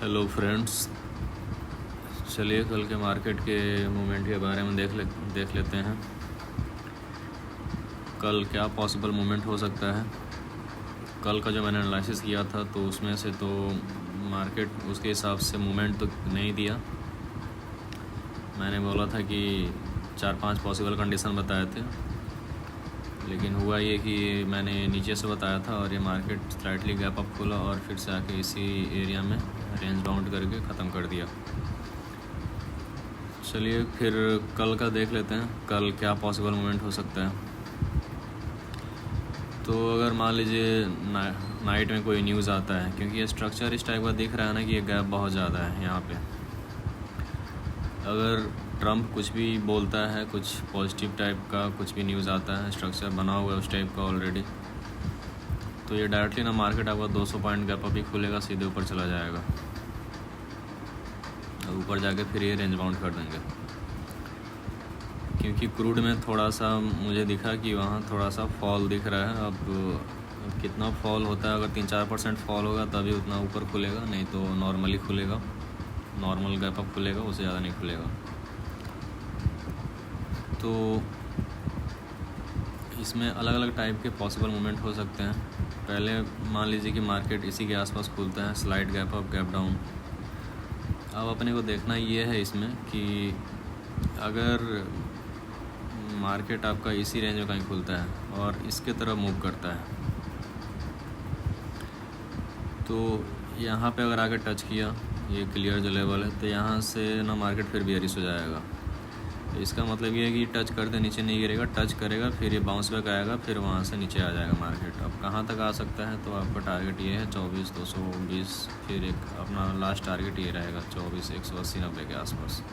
Hello friends, चलिए कल के मार्केट के मूवमेंट के बारे में देख लेते हैं। कल क्या पॉसिबल मूवमेंट हो सकता है। कल का जो मैंने एनालिसिस किया था तो उसमें से तो मार्केट उसके हिसाब से मूवमेंट तो नहीं दिया। मैंने बोला था कि 4-5 पॉसिबल कंडीशन बताए थे, लेकिन हुआ ये कि मैंने नीचे से बताया था और ये मार्केट स्लाइटली गैप अप खुला और फिर से आके इसी एरिया में रेंज बाउंड करके ख़त्म कर दिया। चलिए फिर कल का देख लेते हैं, कल क्या पॉसिबल मूवमेंट हो सकता है। तो अगर मान लीजिए नाइट में कोई न्यूज़ आता है, क्योंकि ये स्ट्रक्चर इस टाइप का दिख रहा है ना कि ये गैप बहुत ज़्यादा है यहाँ पे। अगर ट्रम्प कुछ भी बोलता है, कुछ पॉजिटिव टाइप का कुछ भी न्यूज़ आता है, स्ट्रक्चर बना हुआ है उस टाइप का ऑलरेडी, तो ये डायरेक्टली ना मार्केट आपका 200 पॉइंट गैप अप ही खुलेगा, सीधे ऊपर चला जाएगा और ऊपर जाके फिर ये रेंज बाउंड कर देंगे। क्योंकि क्रूड में थोड़ा सा मुझे दिखा कि वहाँ थोड़ा सा फॉल दिख रहा है। अब कितना फॉल होता है, अगर 3-4% फॉल होगा तभी उतना ऊपर खुलेगा, नहीं तो नॉर्मली खुलेगा, नॉर्मल गैप अप खुलेगा, उससे ज़्यादा नहीं खुलेगा। तो इसमें अलग अलग टाइप के पॉसिबल मूवमेंट हो सकते हैं। पहले मान लीजिए कि मार्केट इसी के आसपास खुलता है, slide gap up, gap down. अब अपने को देखना ये है इसमें कि अगर मार्केट आपका इसी रेंज में कहीं खुलता है और इसके तरफ मूव करता है, तो यहाँ पे अगर आके टच किया ये क्लियर जो लेवल है, तो यहाँ से ना मार्केट फिर बेयरिश हो जाएगा। तो इसका मतलब ये है कि टच करते नीचे नहीं गिरेगा, टच करेगा फिर ये बाउंस बैक आएगा, फिर वहाँ से नीचे आ जाएगा मार्केट। अब कहाँ तक आ सकता है, तो आपका टारगेट ये है 24,220, फिर एक अपना लास्ट टारगेट ये रहेगा 24,180-90 के आसपास।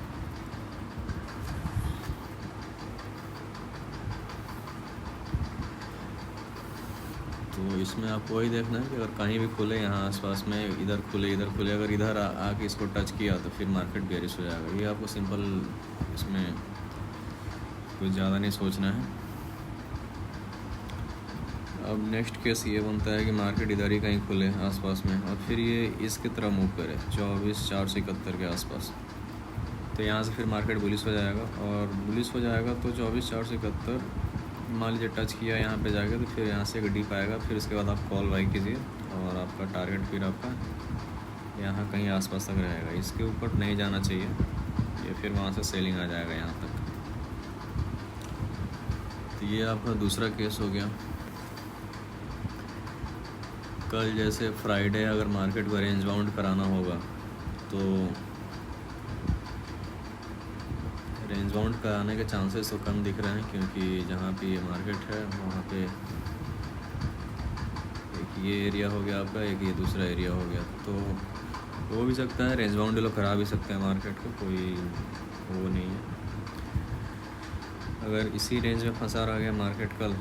तो इसमें आपको वही देखना है कि अगर कहीं भी खुले यहाँ आसपास में, इधर खुले इधर खुले, अगर इधर आके इसको टच किया तो फिर मार्केट बेयरिश हो जाएगा। ये आपको सिंपल, इसमें कुछ ज़्यादा नहीं सोचना है। अब नेक्स्ट केस ये बनता है कि मार्केट इधर ही कहीं खुले आसपास में और फिर ये इसकी तरफ मूव करे 24,471 के आसपास, तो यहाँ से फिर मार्केट बुलिश हो जाएगा। और बुलिश हो जाएगा तो 24,471 मान लीजिए टच किया यहाँ पे जाके, तो फिर यहाँ से एक डीप आएगा, फिर उसके बाद आप कॉल बाई कीजिए और आपका टारगेट फिर आपका यहाँ कहीं आसपास तक रहेगा। इसके ऊपर नहीं जाना चाहिए, ये फिर वहाँ से सेलिंग आ जाएगा यहाँ तक। तो ये आपका दूसरा केस हो गया। कल जैसे फ्राइडे अगर मार्केट को रेंज बाउंड कराना होगा तो रेंज बाउंड कराने के चांसेस तो कम दिख रहे हैं, क्योंकि जहाँ पे ये मार्केट है वहाँ पे एक ये एरिया हो गया आपका, एक ये दूसरा एरिया हो गया, तो हो भी सकता है रेंज बाउंड लोग करा भी सकते हैं मार्केट को, कोई वो नहीं है। अगर इसी रेंज में फंसा रह गया मार्केट कल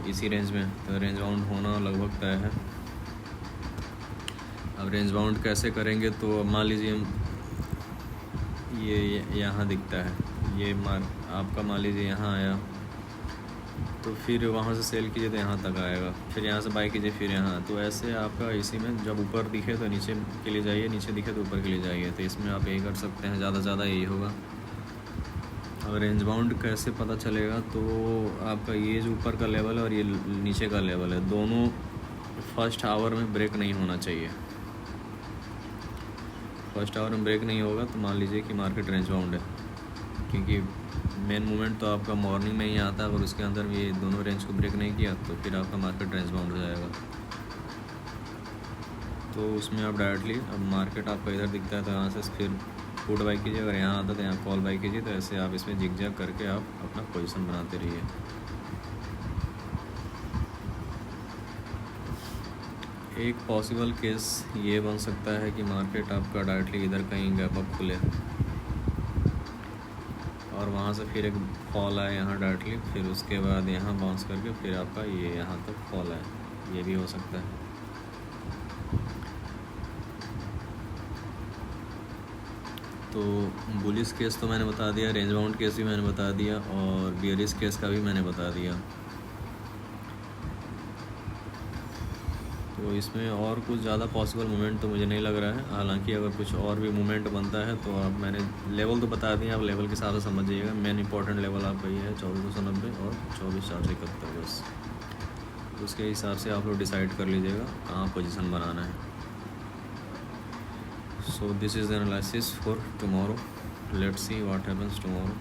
इसी रेंज में, तो रेंज बाउंड होना लगभग तय है। अब रेंज बाउंड कैसे करेंगे, तो मान लीजिए ये यहाँ दिखता है, ये आपका मान लीजिए यहाँ आया, तो फिर वहाँ से सेल कीजिए तो यहाँ तक आएगा, फिर यहाँ से बाई कीजिए फिर यहाँ, तो ऐसे आपका इसी में जब ऊपर दिखे तो नीचे के लिए जाइए, नीचे दिखे तो ऊपर के लिए जाइए। तो इसमें आप यही कर सकते हैं, ज़्यादा ज़्यादा यही होगा। और रेंज बाउंड कैसे पता चलेगा, तो आपका ये जो ऊपर का लेवल है और ये नीचे का लेवल है, दोनों फर्स्ट आवर में ब्रेक नहीं होना चाहिए। फर्स्ट आवर में ब्रेक नहीं होगा तो मान लीजिए कि मार्केट रेंज बाउंड है, क्योंकि मेन मूवमेंट तो आपका मॉर्निंग में ही आता है। अगर उसके अंदर भी दोनों रेंज को ब्रेक नहीं किया तो फिर आपका मार्केट रेंज बाउंड हो जाएगा। तो उसमें आप डायरेक्टली, अब मार्केट आपका इधर दिखता है तो यहाँ से फिर पुट बाई कीजिए, अगर यहाँ आता तो यहाँ कॉल बाई कीजिए। तो ऐसे आप इसमें जिग जैग करके आप अपना पोजीशन बनाते रहिए। एक पॉसिबल केस ये बन सकता है कि मार्केट आपका डायरेक्टली इधर कहीं गैप अप खुले और वहाँ से फिर एक फॉल आए यहाँ डायरेक्टली, फिर उसके बाद यहाँ बाउंस करके फिर आपका ये यहाँ तक फॉल आए, ये भी हो सकता है। तो बुलिश केस तो मैंने बता दिया, रेंज बाउंड केस भी मैंने बता दिया और बियरिश केस का भी मैंने बता दिया। तो तो इसमें और कुछ ज़्यादा पॉसिबल मूवमेंट तो मुझे नहीं लग रहा है। हालांकि अगर कुछ और भी मूवमेंट बनता है तो आप, मैंने लेवल तो बता दिए, आप लेवल के हिसाब से समझिएगा। मेन इंपॉर्टेंट लेवल आपका ये है 2490 और 24,471 बस। उसके हिसाब से आप लोग डिसाइड कर लीजिएगा कहाँ पोजीशन बनाना है। So this is the analysis for tomorrow. Let's see what happens tomorrow.